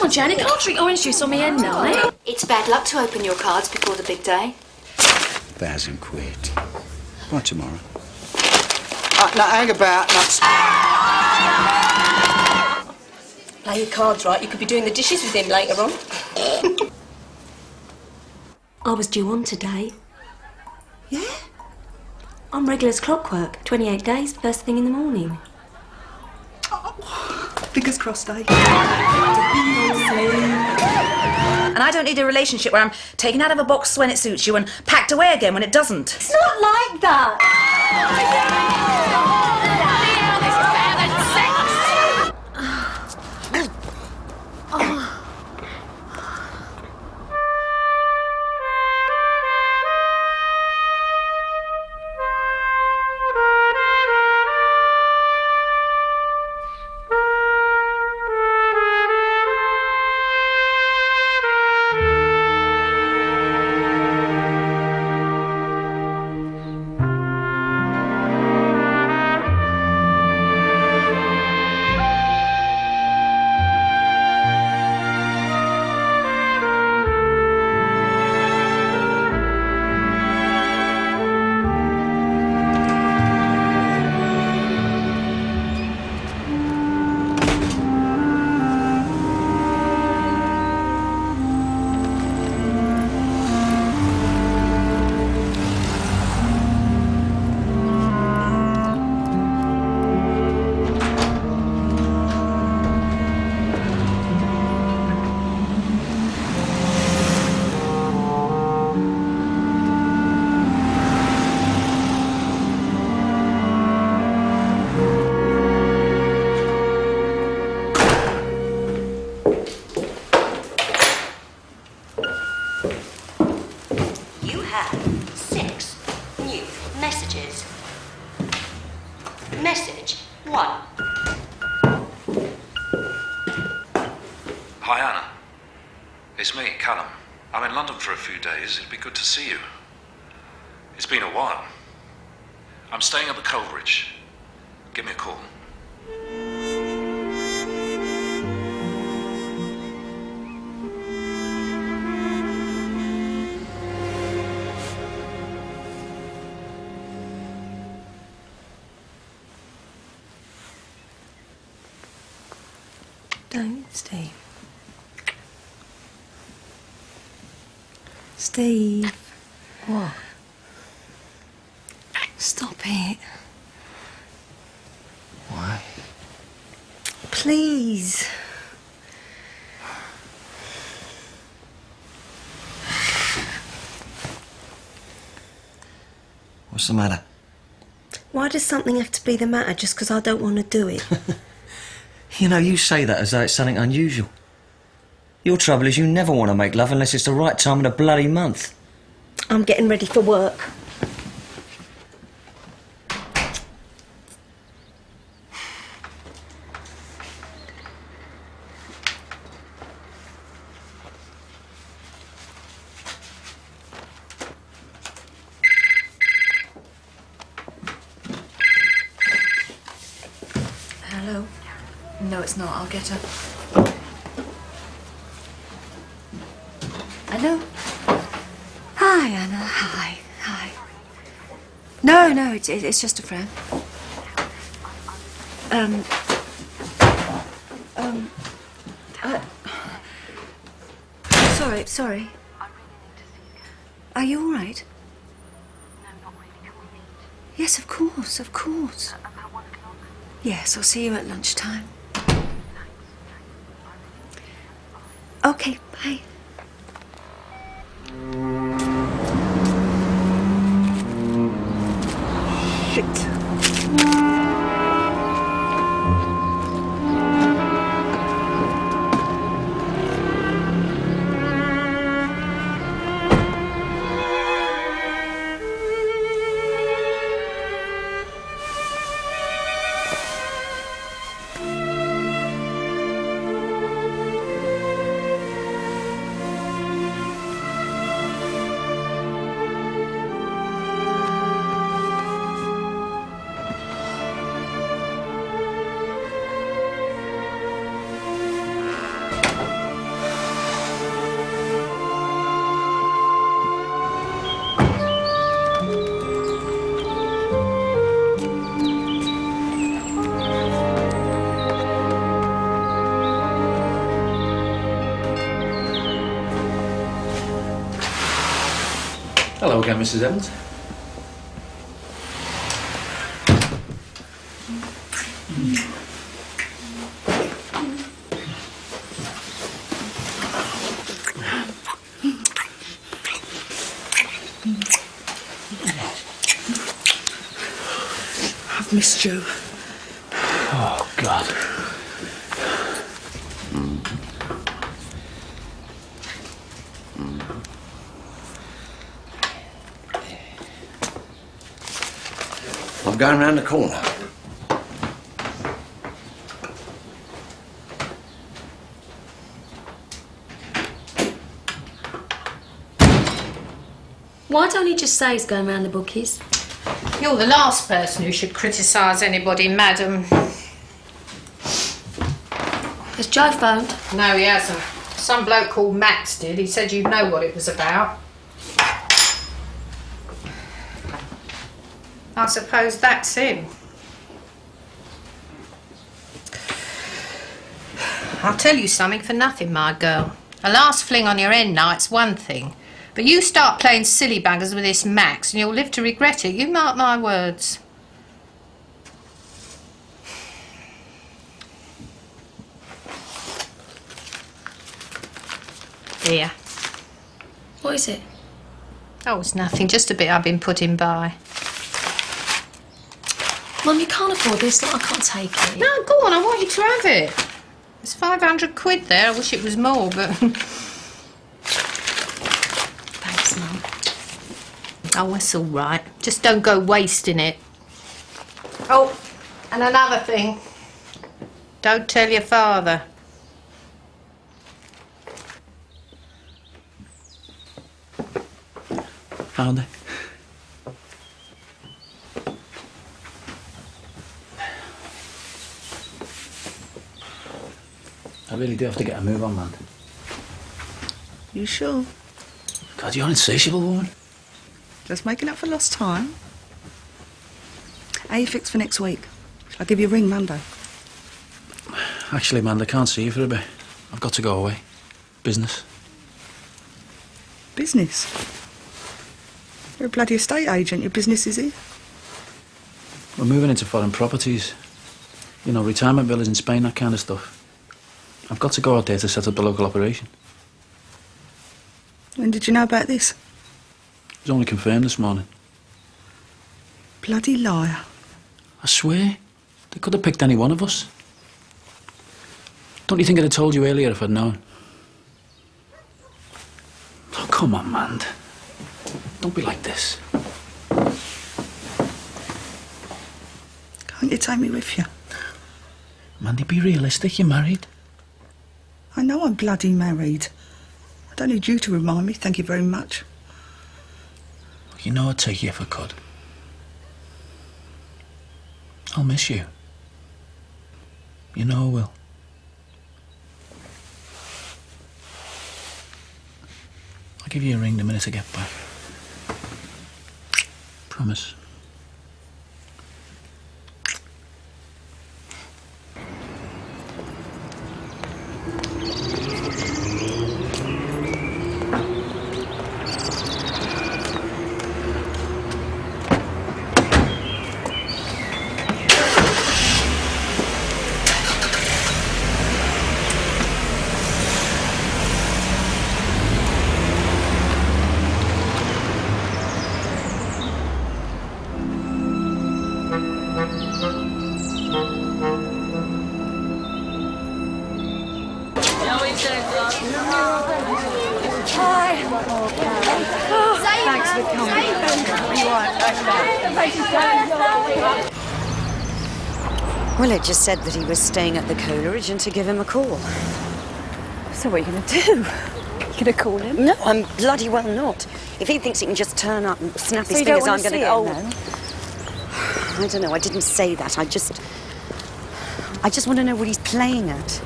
on, Jan, you can't drink orange juice on me at night. It's bad luck to open your cards before the big day. £1,000. By tomorrow. No, hang about. Play your cards right, you could be doing the dishes with him later on. I was due on today. Yeah? I'm regular as clockwork. 28 days, first thing in the morning. Fingers crossed, eh? And I don't need a relationship where I'm taken out of a box when it suits you and packed away again when it doesn't. It's not like that! Message 1. Hi, Anna. It's me, Callum. I'm in London for a few days. It'd be good to see you. It's been a while. I'm staying at the Coleridge. Give me a call. Don't, Steve. Steve. What? Stop it. Why? Please. What's the matter? Why does something have to be the matter just because I don't want to do it? You know, you say that as though it's something unusual. Your trouble is you never want to make love unless it's the right time of the bloody month. I'm getting ready for work. Hello? No, it's not. I'll get her. Hello? Hi, Anna. Hi. Hi. No, it's just a friend. Sorry. Are you all right? Yes, of course. Yes, I'll see you at lunchtime. Okay, bye. Shit. Hello again, Mrs. Evans. I've missed you. Oh, God. I'm going round the corner. Why don't he just say he's going round the bookies? You're the last person who should criticise anybody, madam. Has Joe phoned? No, he hasn't. Some bloke called Max did. He said you'd know what it was about. I suppose that's him. I'll tell you something for nothing, my girl. A last fling on your end night's one thing, but you start playing silly buggers with this Max and you'll live to regret it. You mark my words. Here. What is it? Oh, it's nothing. Just a bit I've been putting by. Mum, you can't afford this. I can't take it. No, go on. I want you to have it. It's 500 quid there. I wish it was more, but... Thanks, Mum. Oh, that's all right. Just don't go wasting it. Oh, and another thing. Don't tell your father. Found it. I really do have to get a move on, man. You sure? God, you're an insatiable woman. Just making up for lost time. How you fixed for next week? Shall I give you a ring Monday? Actually, man, I can't see you for a bit. I've got to go away. Business. Business? You're a bloody estate agent. Your business is here. We're moving into foreign properties. You know, retirement villas in Spain, that kind of stuff. I've got to go out there to set up the local operation. When did you know about this? It was only confirmed this morning. Bloody liar. I swear, they could have picked any one of us. Don't you think I'd have told you earlier if I'd known? Oh, come on, man. Don't be like this. Can't you take me with you? Mandy, be realistic. You're married. I know I'm bloody married. I don't need you to remind me, thank you very much. You know I'd take you if I could. I'll miss you. You know I will. I'll give you a ring the minute I get back. Promise. Well, it just said that he was staying at the Coleridge and to give him a call. So what are you going to do? You going to call him? No, I'm bloody well not. If he thinks he can just turn up and snap his So you don't fingers, want I'm to going see to... him, then? I don't know, I didn't say that. I just want to know what he's playing at.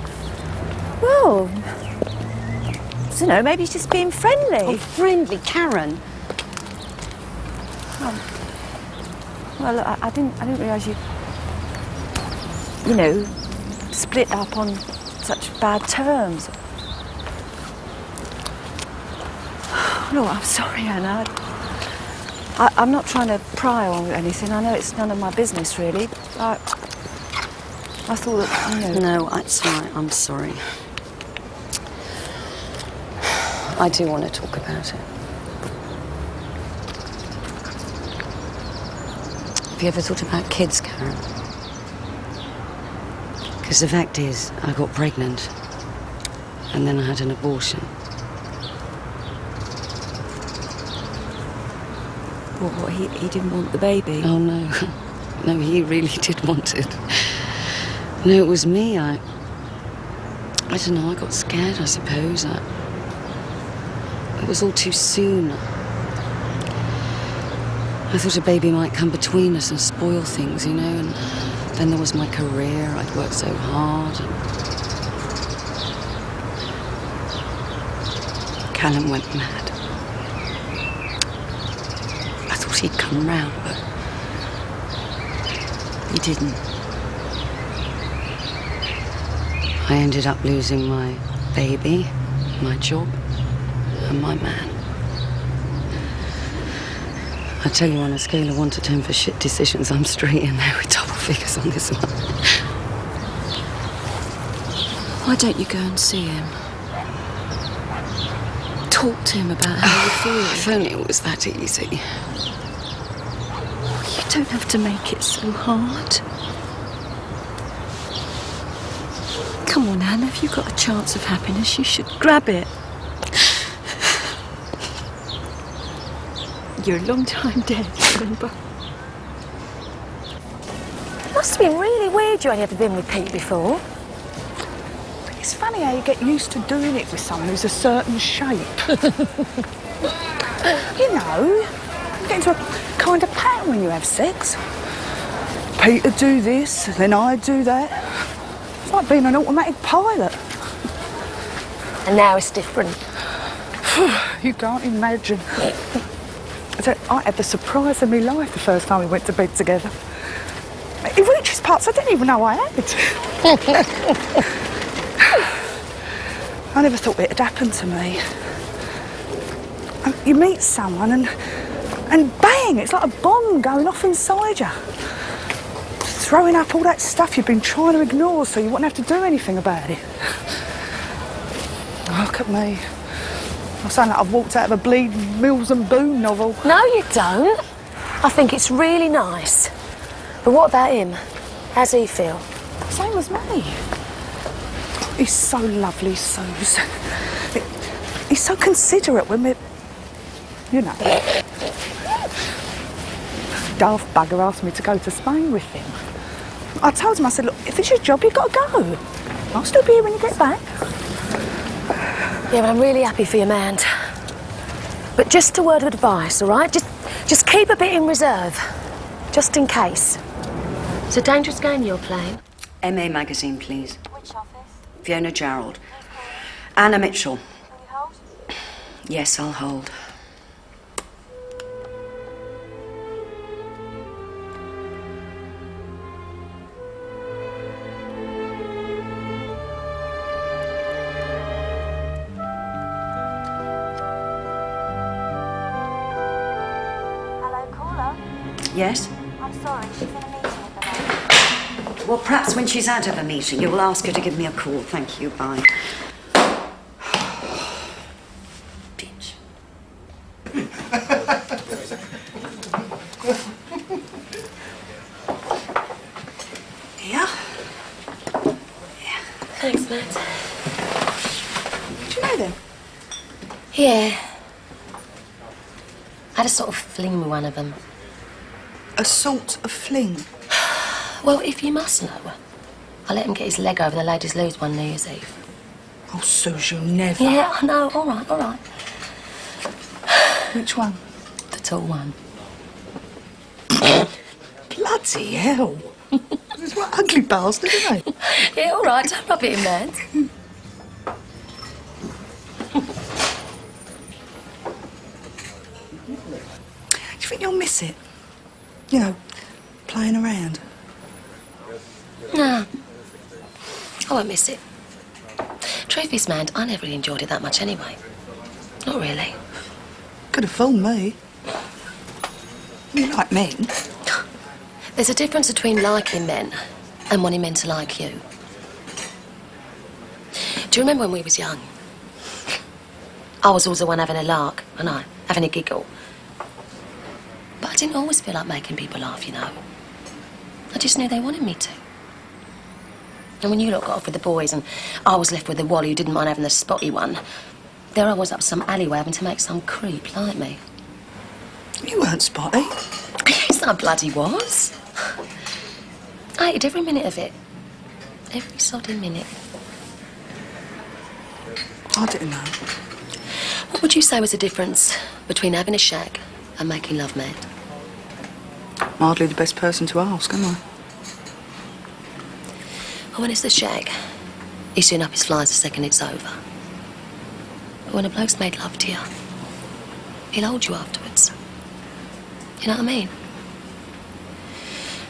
Well, I don't know, maybe he's just being friendly. Oh, friendly, Karen. Well, I didn't realise you know, split up on such bad terms. Oh, I'm sorry, Anna. I'm not trying to pry or anything. I know it's none of my business, really. I thought that, you know... No, it's all right. I'm sorry. I do want to talk about it. Have you ever thought about kids, Karen? Because the fact is, I got pregnant. And then I had an abortion. What, he didn't want the baby? Oh, no. No, he really did want it. No, it was me. I don't know, I got scared, I suppose. It was all too soon. I thought a baby might come between us and spoil things, you know, and then there was my career. I'd worked so hard. And Callum went mad. I thought he'd come round, but he didn't. I ended up losing my baby, my job, and my man. I tell you, on a scale of 1 to 10 for shit decisions, I'm straight in there with double figures on this one. Why don't you go and see him? Talk to him about how you feel. If only it was that easy. You don't have to make it so hard. Come on, Anne, if you've got a chance of happiness, you should grab it. You're a long time dead, remember? It must have been really weird you only ever been with Pete before. It's funny how you get used to doing it with someone who's a certain shape. You know, you get into a kind of pattern when you have sex. Peter do this, then I do that. It's like being an automatic pilot. And now it's different. You can't imagine. I had the surprise of my life the first time we went to bed together. It reaches parts I didn't even know I had. I never thought it had happened to me. You meet someone and bang, it's like a bomb going off inside you. Throwing up all that stuff you've been trying to ignore so you wouldn't have to do anything about it. Look at me. I sound like I've walked out of a bleeding Mills and Boone novel. No, you don't. I think it's really nice. But what about him? How's he feel? Same as me. He's so lovely, he's so considerate when we're, you know. Daft bugger asked me to go to Spain with him. I told him, I said, look, if it's your job, you've got to go. I'll still be here when you get back. Yeah, but I'm really happy for you, man. But just a word of advice, all right? Just keep a bit in reserve, just in case. It's a dangerous game you're playing. MA Magazine, please. Which office? Fiona Gerald. Anna Mitchell. Will you hold? Yes, I'll hold. Yes? I'm sorry, she's in a meeting at the moment. Well, perhaps when she's out of a meeting, you'll ask her to give me a call. Thank you, bye. Bitch. Here? Thanks, Matt. Do you know them? Yeah. I had a sort of fling with one of them. A sort of fling? Well, if you must know, I let him get his leg over the ladies' loos one New Year's Eve. Oh, Suze, you never. Yeah, I know. All right, all right. Which one? The tall one. Bloody hell. He's one ugly bastard, isn't he? Yeah, all right. Don't rub it in, man. Do you think you'll miss it? You know, playing around? No. I won't miss it. Truth is, man, I never really enjoyed it that much anyway. Not really. Could have fooled me. You like men? There's a difference between liking men and wanting men to like you. Do you remember when we was young? I was always the one having a lark, and I having a giggle. But I didn't always feel like making people laugh, you know. I just knew they wanted me to. And when you lot got off with the boys and I was left with the Wally who didn't mind having the spotty one, there I was up some alleyway having to make some creep like me. You weren't spotty. Yes, I bloody was. I hated every minute of it. Every sodding minute. I didn't know. What would you say was the difference between having a shag and making love mad? I'm hardly the best person to ask, am I? Well, when it's the shag, he's doing up his flies the second it's over. But when a bloke's made love to you, he'll hold you afterwards. You know what I mean?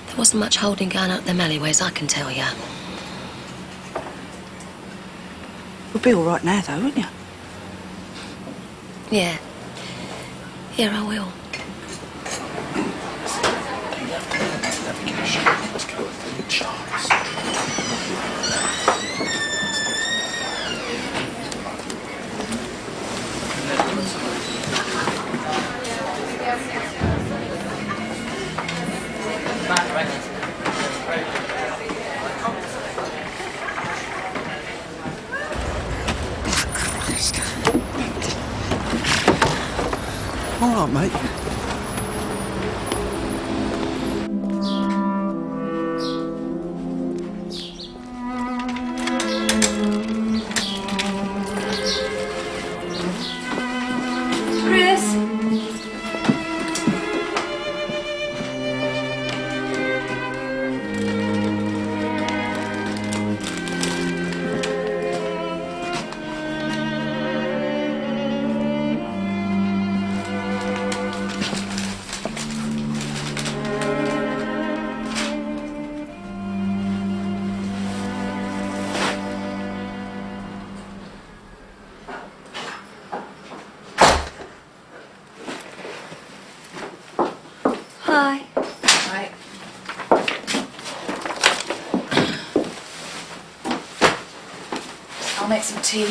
There wasn't much holding going up them alleyways, I can tell you. You'll be all right now, though, won't you? Yeah. Yeah, I will. All right, mate. Chris? Hi. Right. I'll make some tea.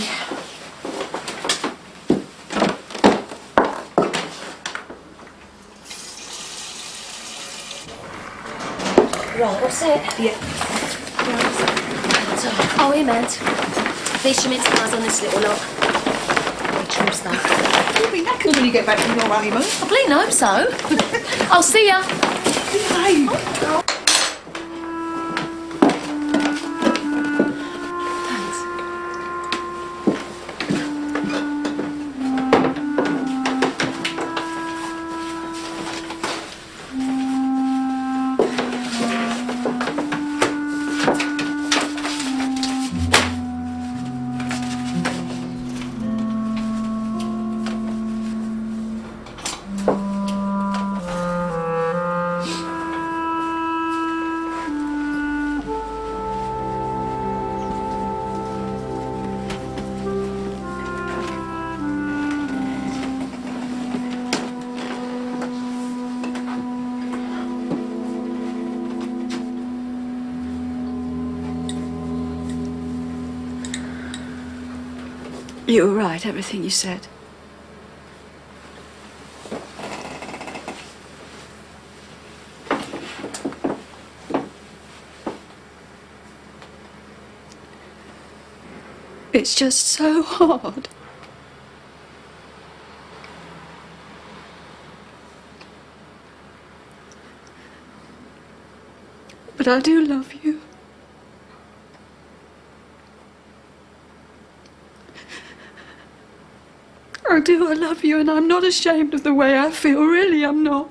Right, what's it? Yeah. Oh, here, man. These your mince pies on this little lot. True stuff. You'll be knackered when you get back from your honeymoon. I bleeding hope so. I'll see ya. Behave. You were right, everything you said. It's just so hard. But I do love you. I do, I love you, and I'm not ashamed of the way I feel, really, I'm not.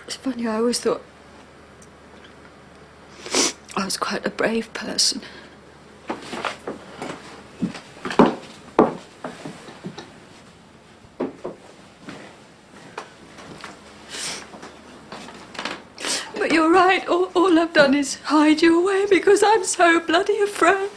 It's funny, I always thought I was quite a brave person. But You're right. All I've done is hide you away because I'm so bloody afraid.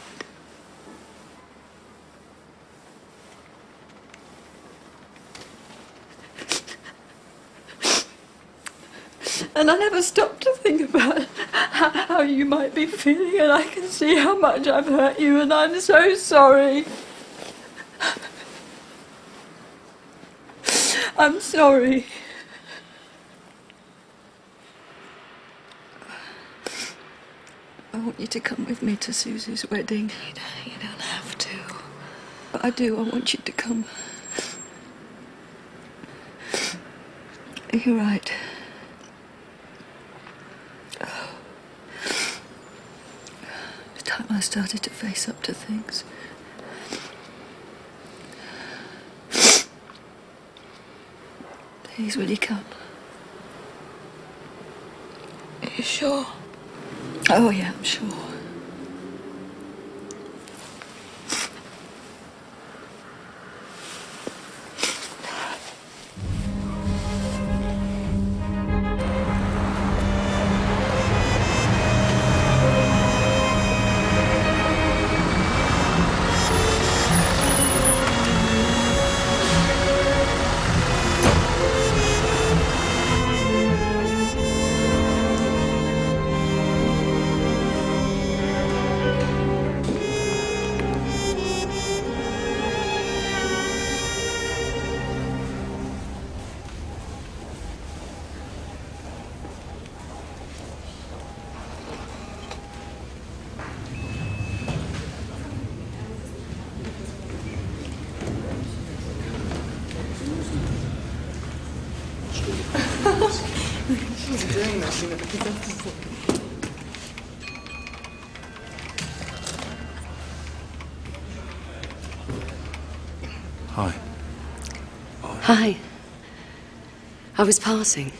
And I never stopped to think about how you might be feeling, and I can see how much I've hurt you, and I'm so sorry. I'm sorry. I want you to come with me to Susie's wedding. You don't have to. But I do. I want you to come. You're right. The time I started to face up to things. Please, will you come? Are you sure? Oh, yeah, I'm sure. Hi. Hi. I was passing.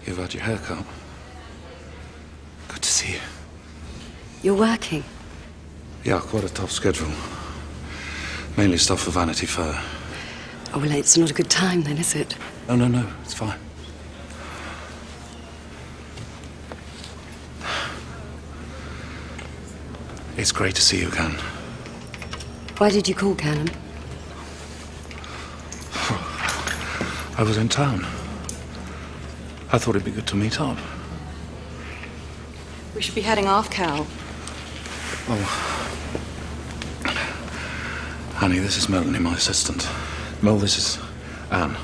You've had your hair cut. Good to see you. You're working? Yeah, quite a tough schedule. Mainly stuff for Vanity Fair. Oh, well, it's not a good time then, is it? No, it's fine. It's great to see you again. Why did you call, Callum? I was in town. I thought it'd be good to meet up. We should be heading off, Cal. Oh. Honey, this is Melanie, my assistant. Mel, this is Anne,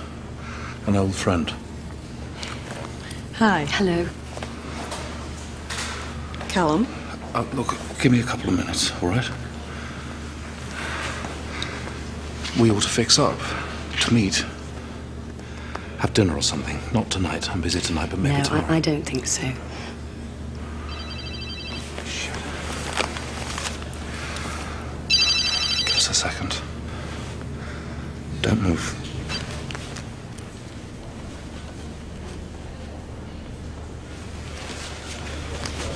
an old friend. Hi. Hello. Callum? Look, give me a couple of minutes, all right? We ought to fix up, to meet. Have dinner or something. Not tonight. I'm busy tonight, but maybe tomorrow. No, I don't think so. Shit. Give us a second. Don't move.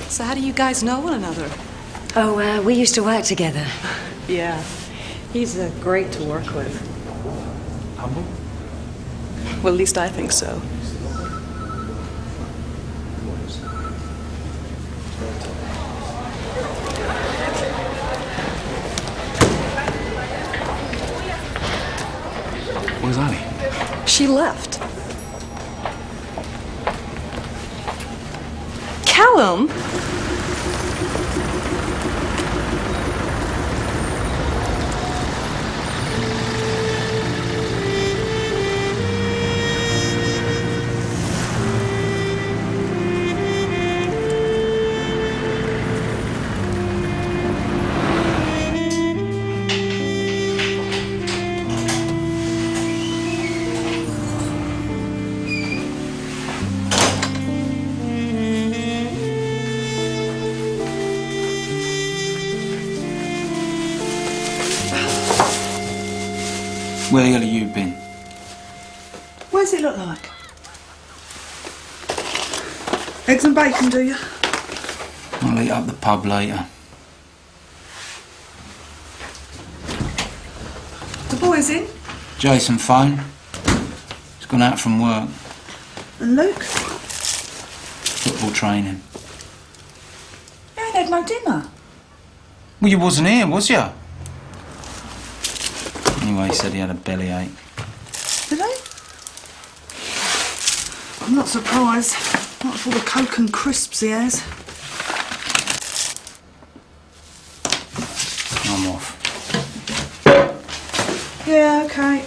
So how do you guys know one another? Oh, we used to work together. Yeah. He's great to work with. Humble? Well, at least I think so. Where's Annie? She left. Callum? Where the hell have you been? What does it look like? Eggs and bacon, do you? I'll eat up the pub later. The boys in? Jason phone. He's gone out from work. And Luke? football training. You ain't had no dinner. Well, you wasn't here, was you? Anyway, he said he had a bellyache. Did he? I'm not surprised. Not with all the coke and crisps he has. I'm off. Yeah, okay.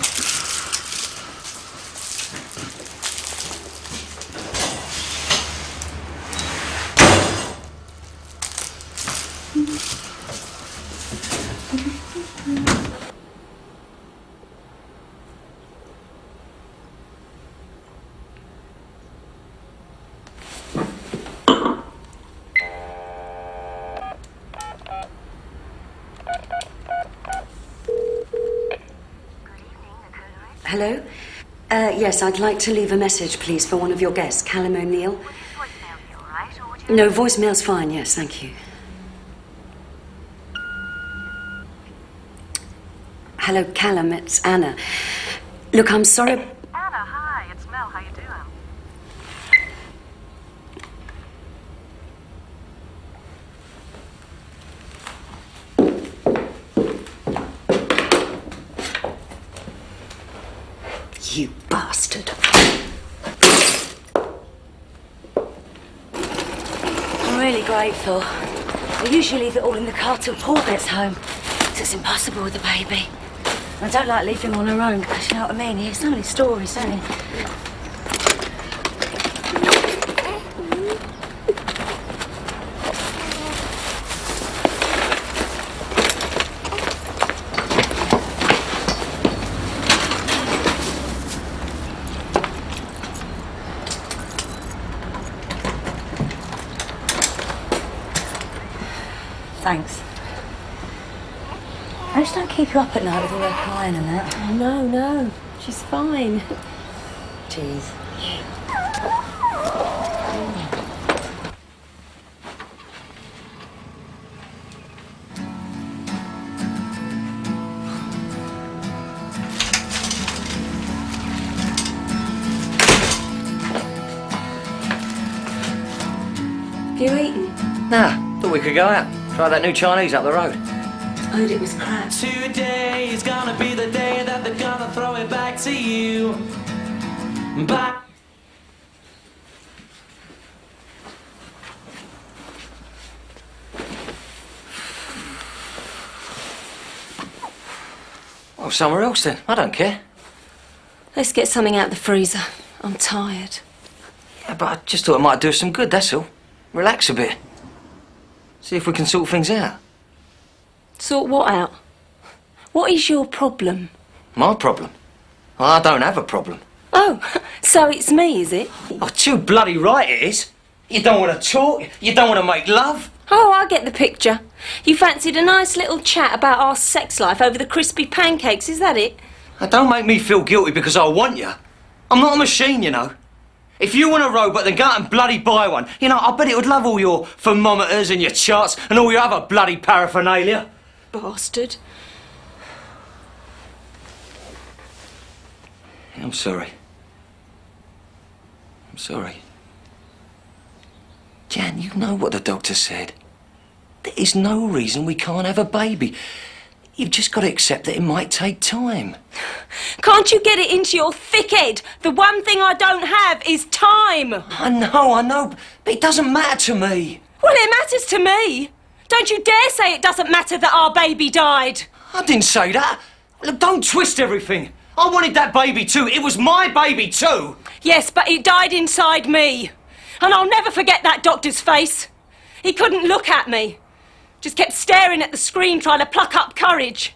Hello? Yes, I'd like to leave a message, please, for one of your guests, Callum O'Neill. No, voicemail's fine, yes, thank you. Hello, Callum, it's Anna. Look, I'm sorry... Anna, hi, it's Mel, how you doing? You bastard. I'm really grateful. I usually leave it all in the car till Paul gets home. 'Cause it's impossible with the baby. I don't like leaving him on her own, because you know what I mean? He hears so many stories, don't he? Thanks. I just don't keep you up at night with all her crying and that. Oh, no, she's fine. Jeez. Have you eaten? Nah, thought we could go out. Try that new Chinese up the road. I heard it was crap. Today is gonna be the day that they're gonna throw it back to you. Back. Well, somewhere else then. I don't care. Let's get something out of the freezer. I'm tired. Yeah, but I just thought it might do us some good, that's all. Relax a bit. See if we can sort things out. Sort what out? What is your problem? My problem? I don't have a problem. Oh, so it's me, is it? Oh, too bloody right it is. You don't want to talk, you don't want to make love. Oh, I get the picture. You fancied a nice little chat about our sex life over the crispy pancakes, is that it? Now, don't make me feel guilty because I want you. I'm not a machine, you know. If you want a robot, then go out and bloody buy one. You know, I bet it would love all your thermometers and your charts and all your other bloody paraphernalia. Bastard. I'm sorry. I'm sorry. Jan, you know what the doctor said. There is no reason we can't have a baby. You've just got to accept that it might take time. Can't you get it into your thick head? The one thing I don't have is time. I know, but it doesn't matter to me. Well, it matters to me. Don't you dare say it doesn't matter that our baby died. I didn't say that. Look, don't twist everything. I wanted that baby too. It was my baby too. Yes, but it died inside me. And I'll never forget that doctor's face. He couldn't look at me. Just kept staring at the screen trying to pluck up courage.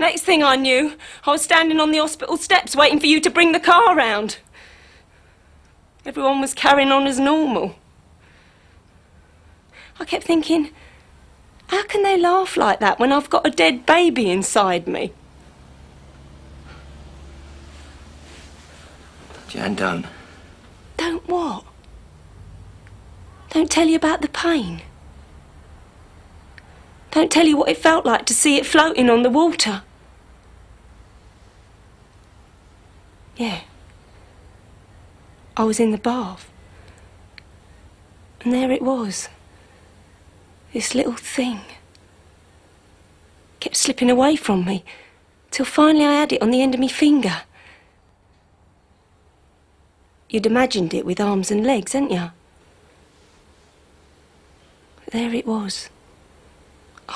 Next thing I knew, I was standing on the hospital steps waiting for you to bring the car round. Everyone was carrying on as normal. I kept thinking, how can they laugh like that when I've got a dead baby inside me? Jan, don't. Don't what? Don't tell you about the pain. Don't tell you what it felt like to see it floating on the water. Yeah. I was in the bath. And there it was. This little thing. Kept slipping away from me, till finally I had it on the end of my finger. You'd imagined it with arms and legs, hadn't you? But there it was.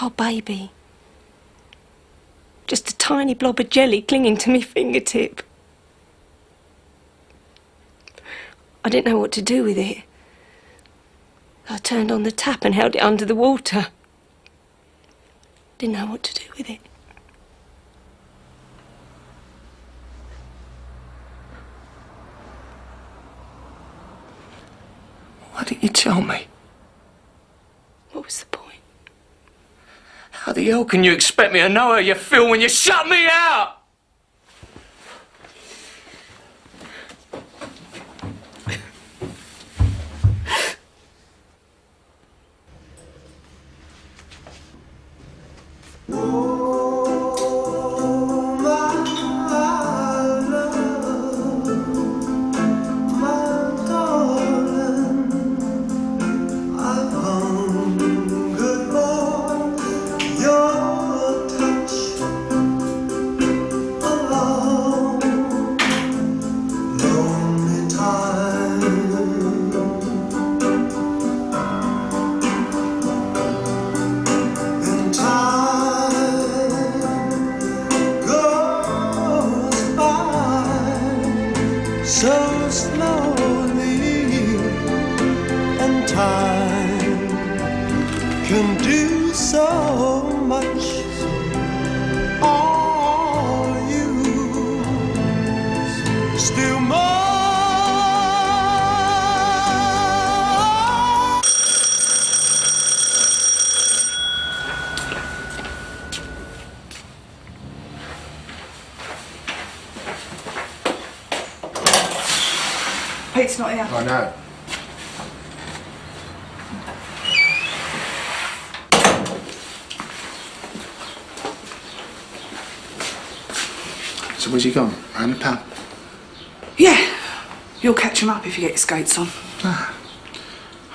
Our baby. Just a tiny blob of jelly clinging to my fingertip. I didn't know what to do with it. I turned on the tap and held it under the water. Didn't know what to do with it. Why didn't you tell me? What was the point? How the hell can you expect me to know how you feel when you shut me out? So slowly, and time can do so much. Are you still more? Pete's not here. I know. So where's he gone? Round the pub? Yeah. You'll catch him up if you get your skates on. I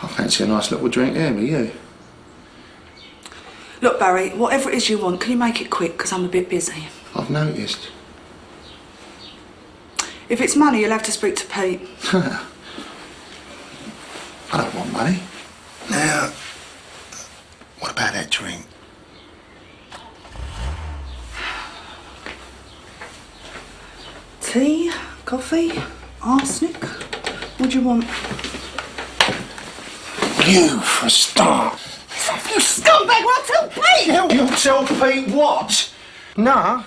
fancy a nice little drink here, with you. Look, Barry, whatever it is you want, can you make it quick? Because I'm a bit busy. I've noticed. If it's money, you'll have to speak to Pete. I don't want money. Now, what about that drink? Tea, coffee, arsenic. What do you want? You, for a start. You scumbag! Well, tell Pete! You'll tell Pete what? Nah.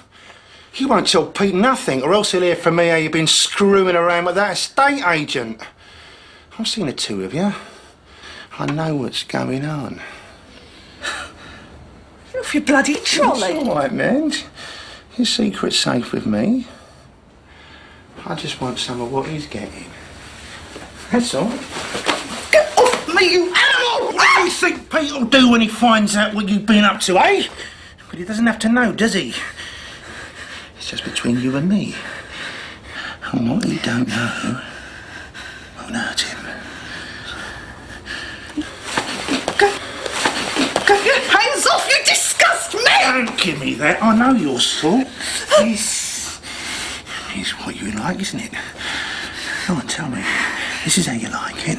You won't tell Pete nothing, or else he'll hear from me how you've been screwing around with that estate agent. I've seen the two of you. I know what's going on. You're off your bloody trolley. It's all right, man. Your secret's safe with me. I just want some of what he's getting. That's all. Get off me, you animal! What do you think Pete'll do when he finds out what you've been up to, eh? But he doesn't have to know, does he? It's just between you and me. And what he don't know won't hurt him. Get your hands off, you disgust me! Don't give me that. I know your sort. This is what you like, isn't it? Go on, tell me. This is how you like it.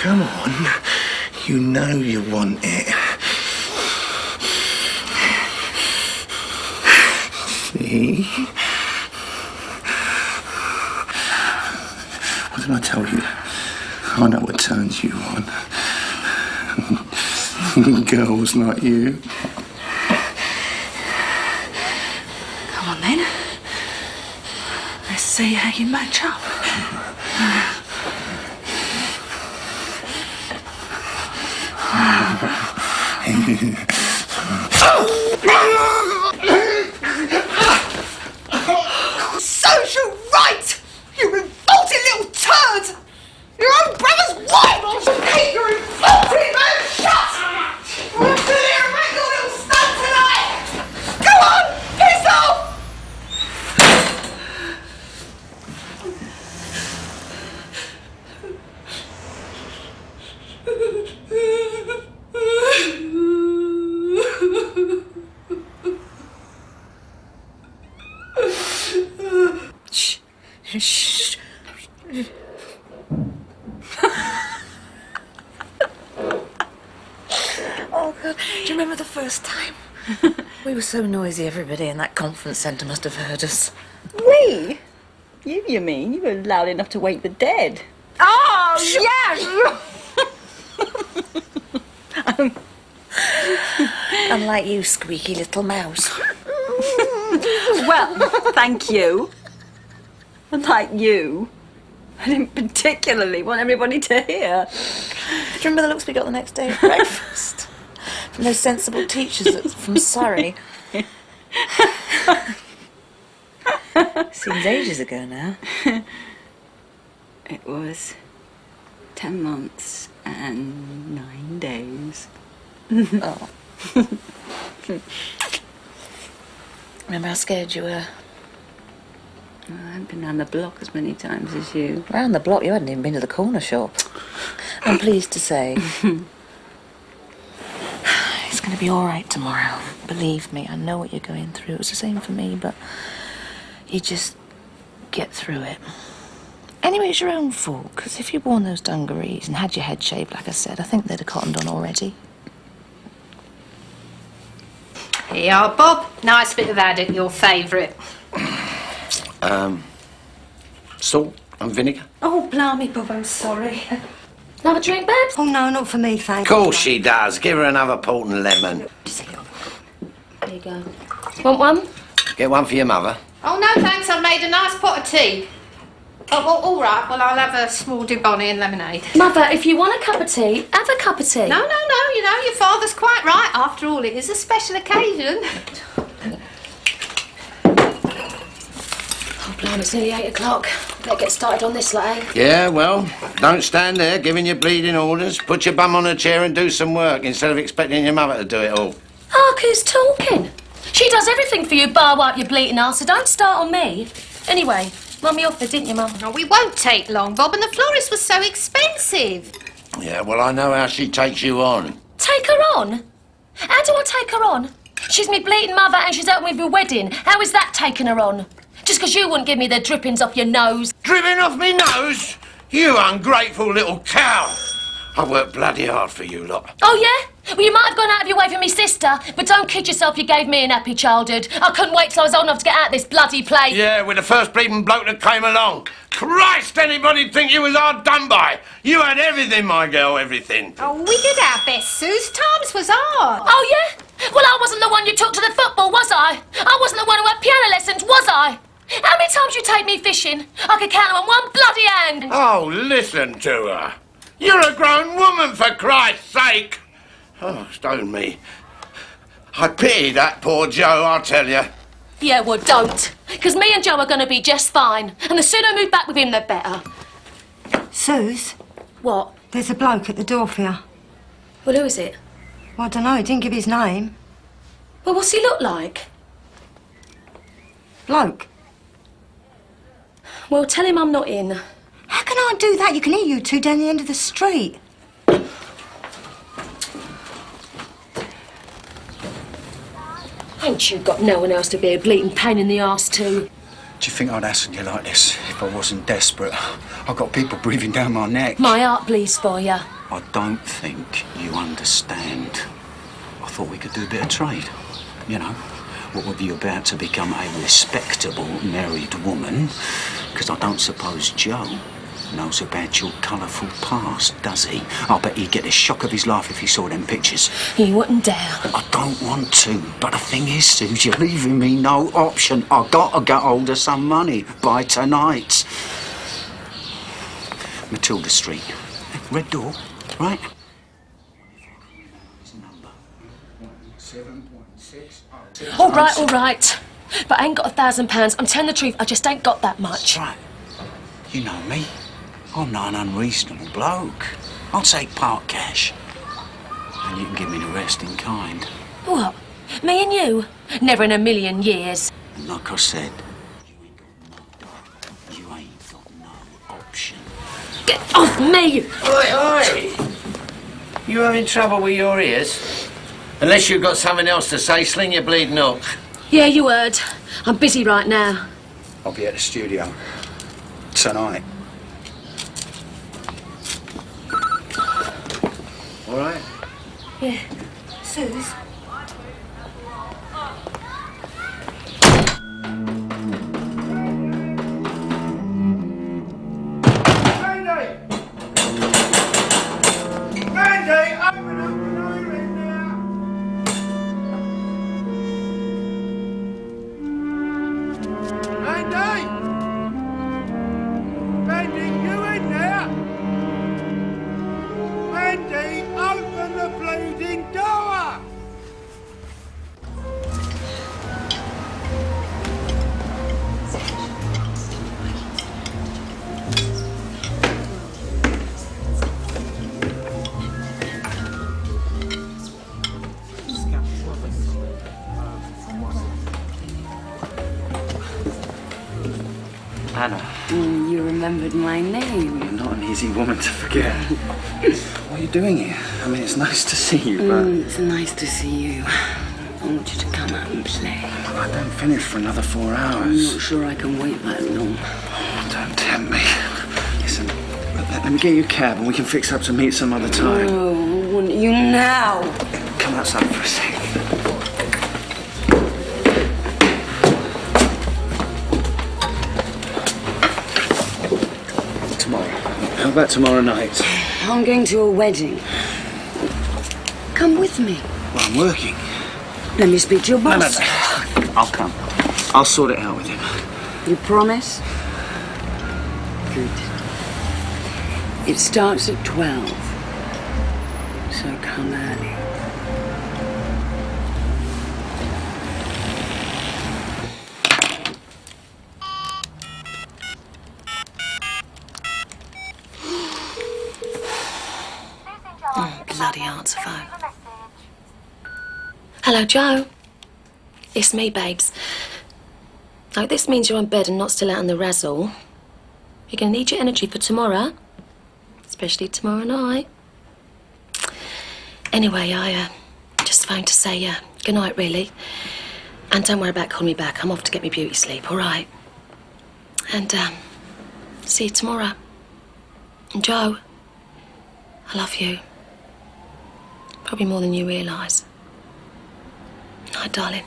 Come on. You know you want it. See? What did I tell you? I know what turns you on. Girls like you. Come on then. Let's see how you match up. Serves you right! You revolting little turd! Your own brother's wife! Keep your revolting mouth shut! We'll fill here and make your little stunt tonight! Go on! Piss off! Shh. Oh, God. Do you remember the first time? We were so noisy, everybody in that conference centre must have heard us. We? You mean? You were loud enough to wake the dead. Oh, yes! Unlike you, squeaky little mouse. Well, thank you. Unlike you. I didn't particularly want everybody to hear. Do you remember the looks we got the next day at breakfast? From those sensible teachers from Surrey. Seems ages ago now. It was 10 months and 9 days. Oh. Remember how scared you were? I haven't been round the block as many times as you. Round the block? You hadn't even been to the corner shop. I'm pleased to say. It's going to be all right tomorrow. Believe me, I know what you're going through. It was the same for me, but you just get through it. Anyway, it's your own fault, because if you'd worn those dungarees and had your head shaved, like I said, I think they'd have cottoned on already. Here you are, Bob. Nice bit of haddock, your favourite. Salt and vinegar? Oh, blimey, Bob, I'm sorry. Have a drink, Babs? Oh, no, not for me, thanks. Of course she does. Give her another port and lemon. There you go. Want one? Get one for your mother. Oh, no, thanks. I've made a nice pot of tea. Oh, well, all right. Well, I'll have a small Dubonnet and lemonade. Mother, if you want a cup of tea, have a cup of tea. No, you know, your father's quite right. After all, it is a special occasion. Oh, blimey, it's nearly 8 o'clock. Better get started on this, like, eh? Yeah, well, don't stand there giving your bleeding orders. Put your bum on a chair and do some work instead of expecting your mother to do it all. Hark, who's talking? She does everything for you, bar wipe your bleating arse, so don't start on me. Anyway, Mum, you offered, didn't you, Mum? Oh, we won't take long, Bob, and the florist was so expensive. Yeah, well, I know how she takes you on. Take her on? How do I take her on? She's me bleating mother and she's helping with your wedding. How is that taking her on? Just 'cause you wouldn't give me the drippings off your nose. Dripping off me nose? You ungrateful little cow. I worked bloody hard for you lot. Oh, yeah? Well, you might have gone out of your way for me sister, but don't kid yourself you gave me an happy childhood. I couldn't wait till I was old enough to get out of this bloody place. Yeah, with the first bleeding bloke that came along. Christ, anybody'd think you was hard done by. You had everything, my girl, everything. Oh, we did our best, Suze. Times was hard. Oh, yeah? Well, I wasn't the one you took to the football, was I? I wasn't the one who had piano lessons, was I? How many times you take me fishing? I could count them on one bloody hand. Oh, listen to her. You're a grown woman, for Christ's sake. Oh, stone me. I pity that poor Joe, I'll tell you. Yeah, well, don't. 'Cause me and Joe are going to be just fine. And the sooner I move back with him, the better. Suze? What? There's a bloke at the door for you. Well, who is it? Well, I don't know, he didn't give his name. Well, what's he look like? Bloke. Well, tell him I'm not in. How can I do that? You can hear you two down the end of the street. Ain't you got no one else to be a bleating pain in the arse to? Do you think I'd hassle you like this if I wasn't desperate? I've got people breathing down my neck. My heart bleeds for you. I don't think you understand. I thought we could do a bit of trade. You know, what with you about to become a respectable married woman? Because I don't suppose Joe knows about your colourful past, does he? I bet he'd get the shock of his life if he saw them pictures. He wouldn't dare. I don't want to, but the thing is, Suze, you're leaving me no option. I've got to get hold of some money by tonight. Matilda Street. Red door, right? All right. But I ain't got £1,000. I'm telling the truth, I just ain't got that much. Right. You know me. I'm not an unreasonable bloke. I'll take part cash. And you can give me the rest in kind. What? Me and you? Never in a million years. And like I said, you ain't got no option. Get off me! Oi! You having trouble with your ears? Unless you've got something else to say, sling your bleeding hook. Yeah, you heard. I'm busy right now. I'll be at the studio. Tonight. All right? Yeah. Suze? Anna. You remembered my name. You're not an easy woman to forget. What are you doing here? I mean, it's nice to see you, but... It's nice to see you. I want you to come out and play. I don't finish for another 4 hours. I'm not sure I can wait that long. Oh, don't tempt me. Listen, let me get you a cab and we can fix up to meet some other time. Oh, I want you now. Come outside for a sec. How about tomorrow night? I'm going to a wedding. Come with me. Well, I'm working. Let me speak to your boss. No. I'll come. I'll sort it out with him. You promise? Good. It starts at 12. So come early. Oh, bloody answer phone. Hello, Joe. It's me, babes. Now, this means you're on bed and not still out on the razzle. You're going to need your energy for tomorrow. Especially tomorrow night. Anyway, I just phoned to say good night, really. And don't worry about calling me back. I'm off to get me beauty sleep, all right? And, see you tomorrow. And Joe, I love you. Probably more than you realise. Night, darling.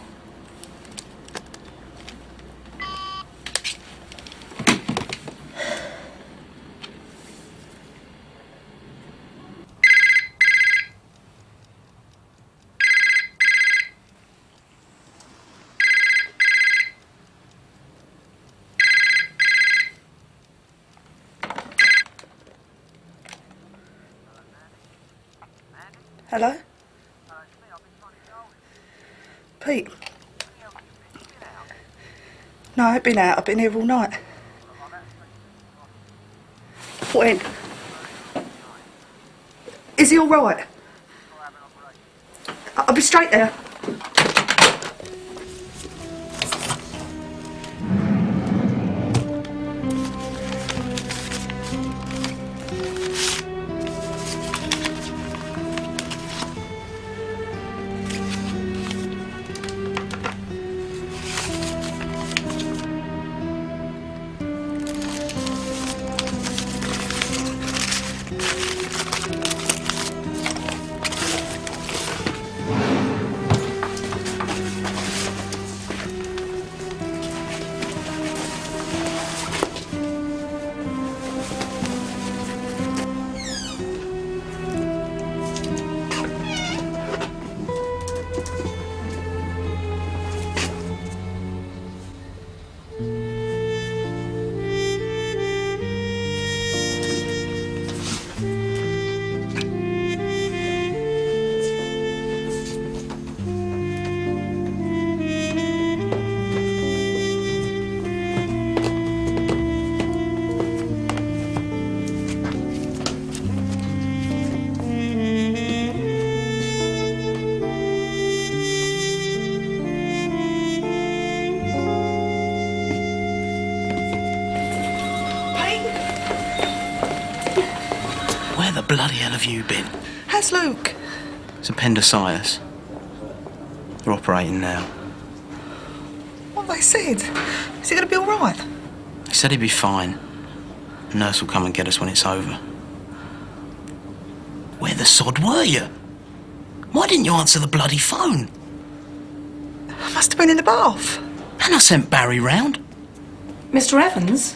Hello? Pete? No, I ain't been out. I've been here all night. When? Is he all right? I'll be straight there. Where the bloody hell have you been? How's Luke? It's appendicitis. They're operating now. What have they said? Is he going to be all right? They said he'd be fine. The nurse will come and get us when it's over. Where the sod were you? Why didn't you answer the bloody phone? I must have been in the bath. And I sent Barry round. Mr. Evans?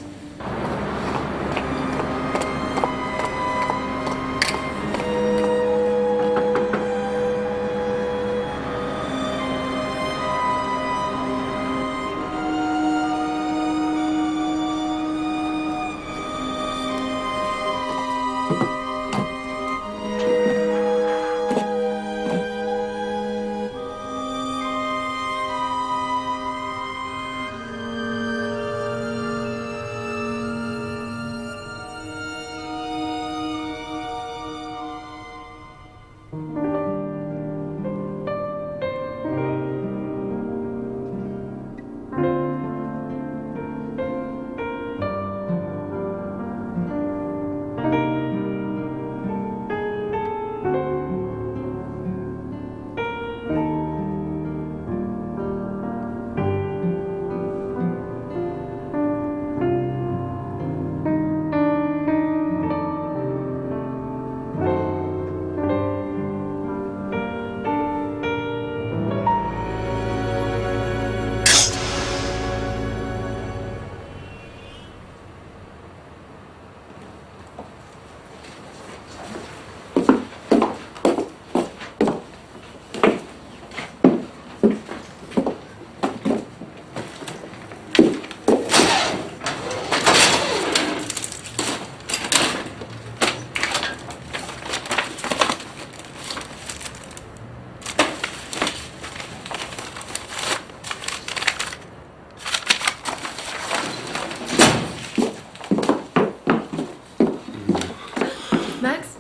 Max?